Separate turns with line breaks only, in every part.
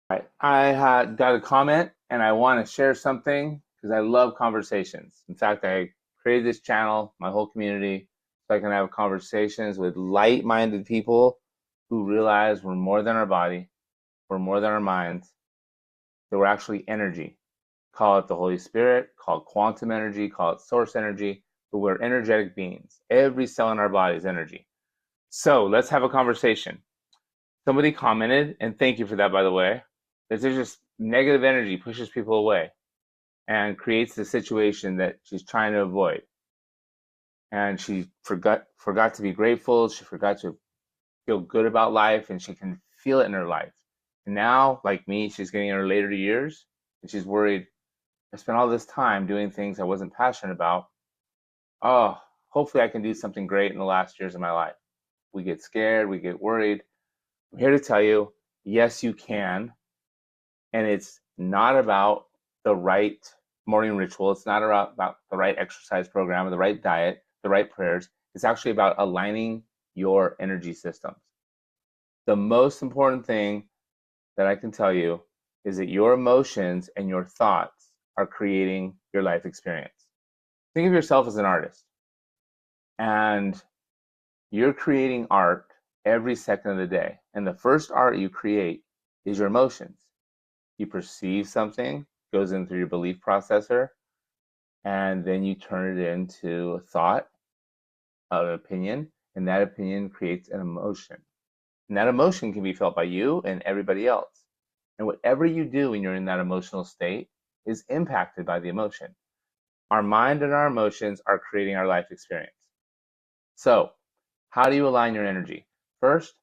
I had got a comment and I want to share something because I love conversations. In fact, I created this channel, my whole community, so I can have conversations with light-minded people who realize we're more than our body, we're more than our minds, that we're actually energy. Call it the Holy Spirit, call it quantum energy, call it source energy, but we're energetic beings. Every cell in our body is energy. So let's have a conversation. Somebody commented, and thank you for that, by the way, that there's just negative energy pushes people away and creates the situation that she's trying to avoid. And she forgot to be grateful. She forgot to feel good about life, and she can feel it in her life. And now, like me, she's getting in her later years, and she's worried. I spent all this time doing things I wasn't passionate about. Oh, hopefully I can do something great in the last years of my life. We get scared, we get worried. I'm here to tell you, yes, you can. And it's not about the right morning ritual. It's not about the right exercise program or the right diet, the right prayers. It's actually about aligning your energy systems. The most important thing that I can tell you is that your emotions and your thoughts are creating your life experience. Think of yourself as an artist, and you're creating art every second of the day. And the first art you create is your emotions. You perceive something, goes in through your belief processor, and then you turn it into a thought, an opinion, and that opinion creates an emotion. And that emotion can be felt by you and everybody else. And whatever you do when you're in that emotional state is impacted by the emotion. Our mind and our emotions are creating our life experience. So, how do you align your energy? First,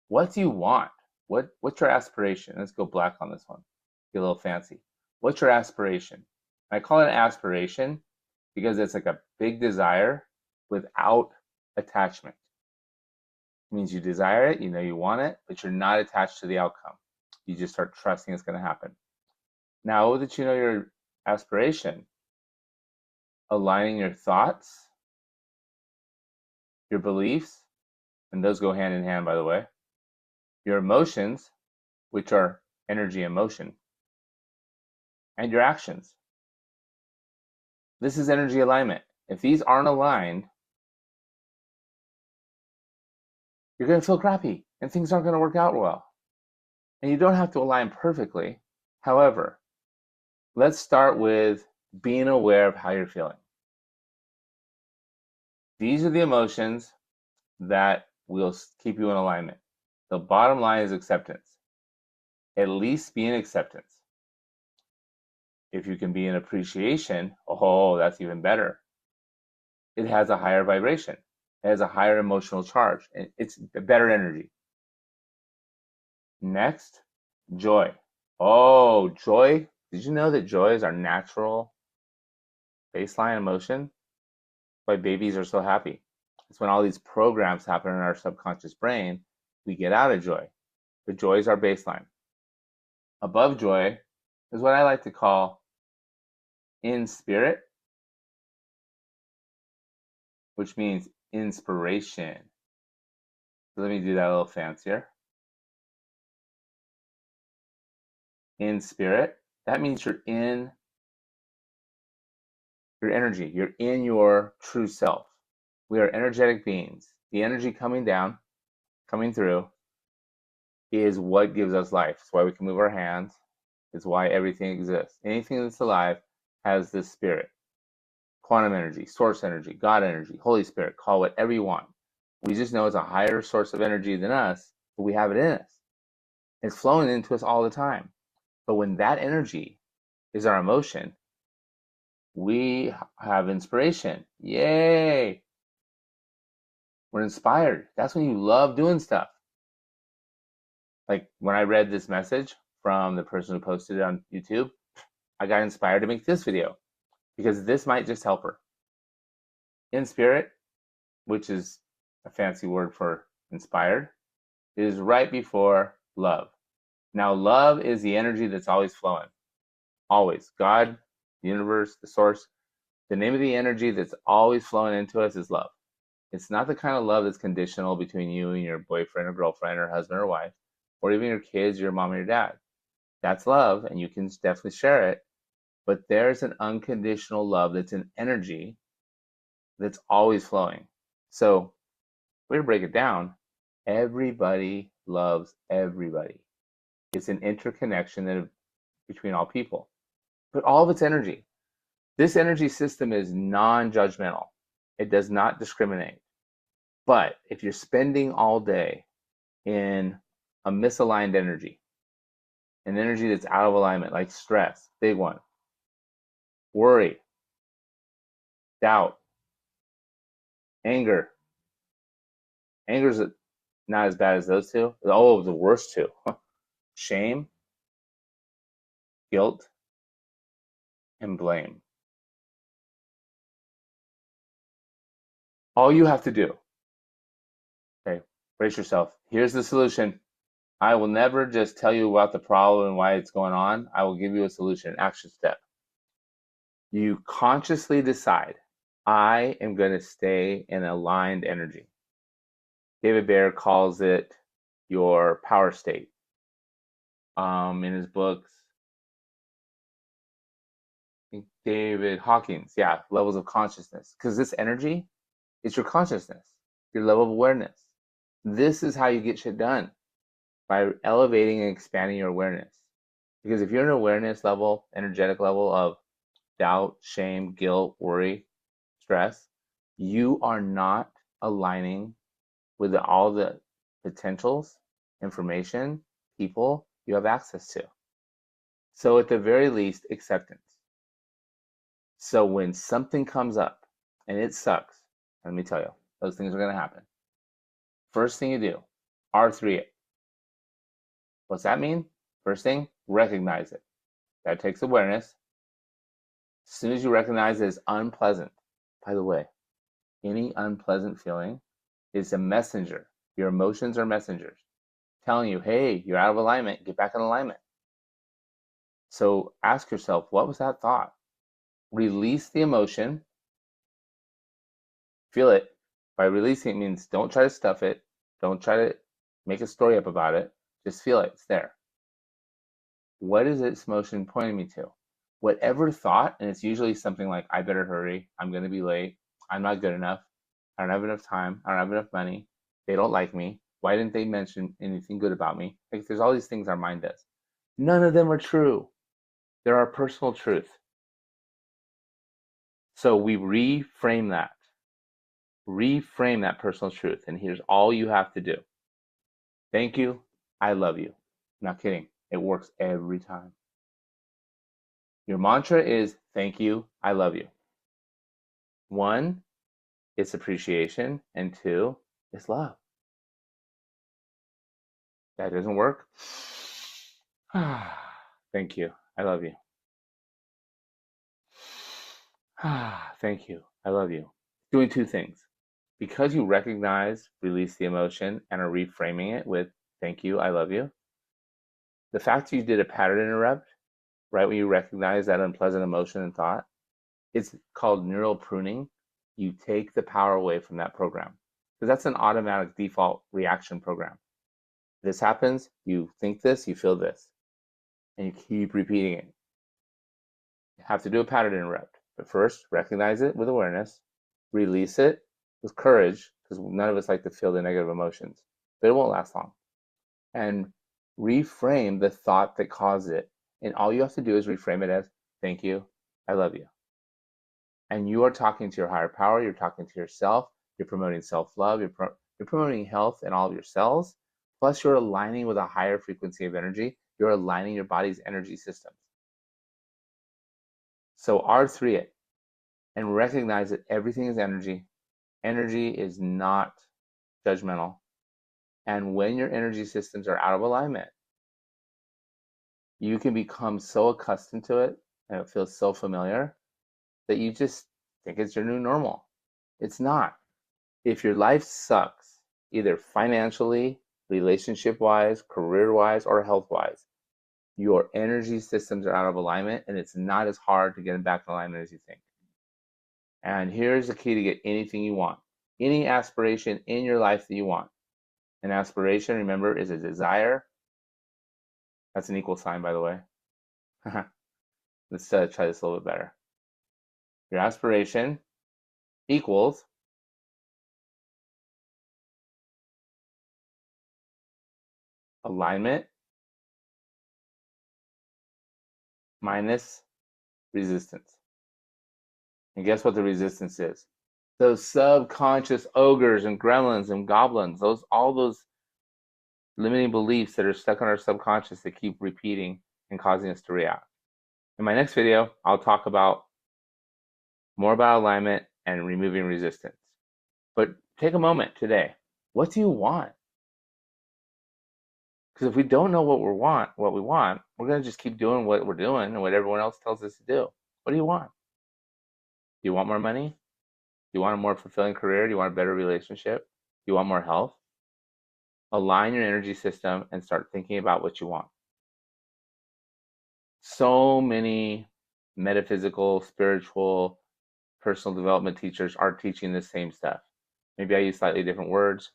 what do you want? What's your aspiration? Let's go black on this one. Get a little fancy. What's your aspiration? I call it an aspiration because it's like a big desire without attachment. It means you desire it, you know you want it, but you're not attached to the outcome. You just start trusting it's going to happen. Now that you know your aspiration, aligning your thoughts, your beliefs, and those go hand in hand, by the way, your emotions, which are energy and motion, and your actions. This is energy alignment. If these aren't aligned, you're going to feel crappy and things aren't going to work out well. And you don't have to align perfectly. However, let's start with being aware of how you're feeling. These are the emotions that will keep you in alignment. The bottom line is acceptance. At least be in acceptance. If you can be in appreciation, oh, that's even better. It has a higher vibration. It has a higher emotional charge. It's a better energy. Next, joy. Oh, joy. Did you know that joy is our natural baseline emotion? That's why babies are so happy. It's when all these programs happen in our subconscious brain, we get out of joy. But joy is our baseline. Above joy is what I like to call in spirit, which means inspiration. So let me do that a little fancier. In spirit, that means you're in your energy. You're in your true self. We are energetic beings. The energy coming down, coming through, is what gives us life. It's why we can move our hands. It's why everything exists. Anything that's alive has this spirit. Quantum energy, source energy, God energy, Holy Spirit, call whatever you want. We just know it's a higher source of energy than us, but we have it in us. It's flowing into us all the time. But when that energy is our emotion, we have inspiration. Yay! We're inspired. That's when you love doing stuff. Like when I read this message from the person who posted it on YouTube, I got inspired to make this video because this might just help her. In spirit, which is a fancy word for inspired, is right before love. Now, love is the energy that's always flowing. Always. God, the universe, the source. The name of the energy that's always flowing into us is love. It's not the kind of love that's conditional between you and your boyfriend or girlfriend or husband or wife, or even your kids, your mom or your dad. That's love, and you can definitely share it. But there's an unconditional love that's an energy that's always flowing. So, way to break it down, everybody loves everybody. It's an interconnection between all people, but all of its energy. This energy system is non-judgmental. It does not discriminate. But if you're spending all day in a misaligned energy, an energy that's out of alignment, like stress, big one, worry, doubt, anger. Anger's not as bad as those two. Oh, the worst two. Shame, guilt, and blame. All you have to do, okay, brace yourself. Here's the solution. I will never just tell you about the problem and why it's going on. I will give you a solution, an action step. You consciously decide, I am going to stay in aligned energy. David Baer calls it your power state. In his books, David Hawkins, yeah, levels of consciousness. Because this energy is your consciousness, your level of awareness. This is how you get shit done, by elevating and expanding your awareness. Because if you're in an awareness level, energetic level of doubt, shame, guilt, worry, stress, you are not aligning with all the potentials, information, people you have access to. So at the very least, acceptance. So when something comes up and it sucks, let me tell you, those things are going to happen. First thing you do, R3 it. What's that mean? First thing, recognize it. That takes awareness. As soon as you recognize it as unpleasant, by the way, any unpleasant feeling is a messenger. Your emotions are messengers telling you, hey, you're out of alignment, get back in alignment. So ask yourself, what was that thought? Release the emotion. Feel it. By releasing it means don't try to stuff it. Don't try to make a story up about it. Just feel it. It's there. What is this emotion pointing me to? Whatever thought, and it's usually something like, I better hurry, I'm going to be late, I'm not good enough, I don't have enough time, I don't have enough money, they don't like me, why didn't they mention anything good about me? Like, there's all these things our mind does. None of them are true. They're our personal truth. So we reframe that. Reframe that personal truth. And here's all you have to do. Thank you. I love you. Not kidding. It works every time. Your mantra is thank you. I love you. 1, it's appreciation. And 2, it's love. That doesn't work. Thank you. I love you. Thank you. I love you. Doing 2 things. Because you recognize, release the emotion, and are reframing it with thank you, I love you. The fact that you did a pattern interrupt, right when you recognize that unpleasant emotion and thought, it's called neural pruning. You take the power away from that program. Because that's an automatic default reaction program. This happens, you think this, you feel this. And you keep repeating it. You have to do a pattern interrupt. But first, recognize it with awareness, release it with courage, because none of us like to feel the negative emotions, but it won't last long. And reframe the thought that caused it. And all you have to do is reframe it as, thank you, I love you. And you are talking to your higher power, you're talking to yourself, you're promoting self-love, you're promoting health in all of your cells, plus you're aligning with a higher frequency of energy, you're aligning your body's energy systems. So R3 it, and recognize that everything is energy. Energy is not judgmental. And when your energy systems are out of alignment, you can become so accustomed to it and it feels so familiar that you just think it's your new normal. It's not. If your life sucks, either financially, relationship-wise, career-wise, or health-wise, your energy systems are out of alignment and it's not as hard to get them back in alignment as you think. And here's the key to get anything you want. Any aspiration in your life that you want. An aspiration, remember, is a desire That's an equal sign, by the way. Let's try this a little bit better. Your aspiration equals alignment minus resistance. And guess what the resistance is? Those subconscious ogres and gremlins and goblins, all those limiting beliefs that are stuck in our subconscious that keep repeating and causing us to react. In my next video, I'll talk more about alignment and removing resistance. But take a moment today. What do you want? Because if we don't know what we want, we're going to just keep doing what we're doing and what everyone else tells us to do. What do you want? Do you want more money? Do you want a more fulfilling career? Do you want a better relationship? Do you want more health? Align your energy system and start thinking about what you want. So many metaphysical, spiritual, personal development teachers are teaching the same stuff. Maybe I use slightly different words,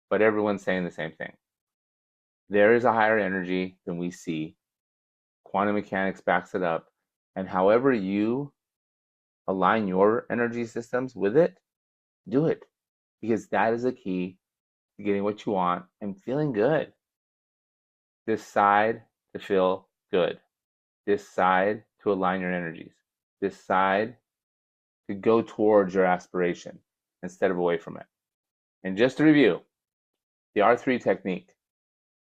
but everyone's saying the same thing. There is a higher energy than we see. Quantum mechanics backs it up. And however you align your energy systems with it, do it. Because that is the key to getting what you want and feeling good. Decide to feel good. Decide to align your energies. Decide to go towards your aspiration instead of away from it. And just to review, the R3 technique.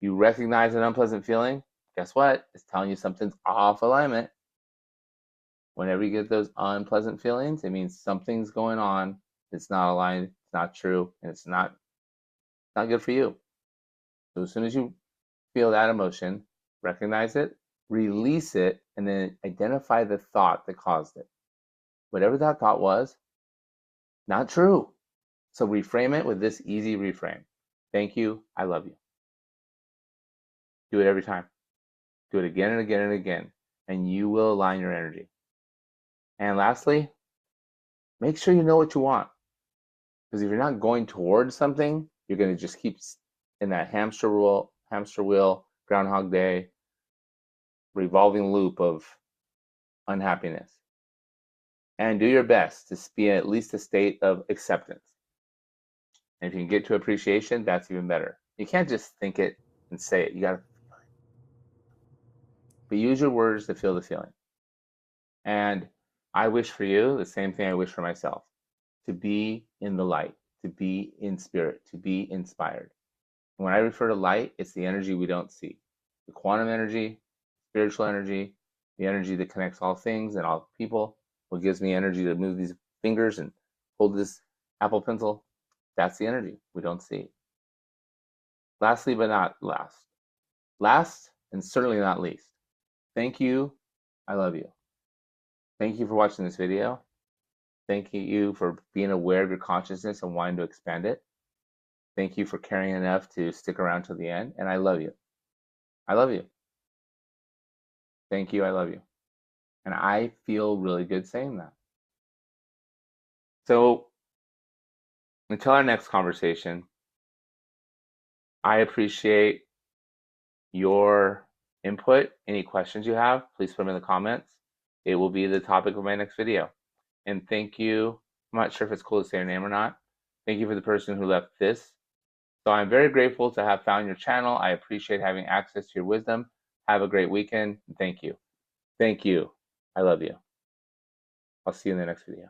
You recognize an unpleasant feeling, guess what? It's telling you something's off alignment. Whenever you get those unpleasant feelings, it means something's going on. It's not aligned, it's not true, and it's not good for you. So as soon as you feel that emotion, recognize it, release it, and then identify the thought that caused it. Whatever that thought was, not true. So reframe it with this easy reframe. Thank you, I love you. Do it every time. Do it again and again and again, and you will align your energy. And lastly, make sure you know what you want. Because if you're not going towards something, you're going to just keep in that hamster wheel, Groundhog Day, revolving loop of unhappiness. And do your best to be in at least a state of acceptance. And if you can get to appreciation, that's even better. You can't just think it and say it. You got to feel it. But use your words to feel the feeling. And I wish for you the same thing I wish for myself. To be in the light, to be in spirit, to be inspired. And when I refer to light, it's the energy we don't see. The quantum energy, spiritual energy, the energy that connects all things and all people, what gives me energy to move these fingers and hold this Apple Pencil, that's the energy we don't see. Lastly, but not last and certainly not least, thank you, I love you. Thank you for watching this video. Thank you for being aware of your consciousness and wanting to expand it. Thank you for caring enough to stick around till the end. And I love you. I love you. Thank you. I love you. And I feel really good saying that. So until our next conversation, I appreciate your input. Any questions you have, please put them in the comments. It will be the topic of my next video. And thank you. I'm not sure if it's cool to say your name or not. Thank you for the person who left this. So I'm very grateful to have found your channel. I appreciate having access to your wisdom. Have a great weekend. Thank you. Thank you. I love you. I'll see you in the next video.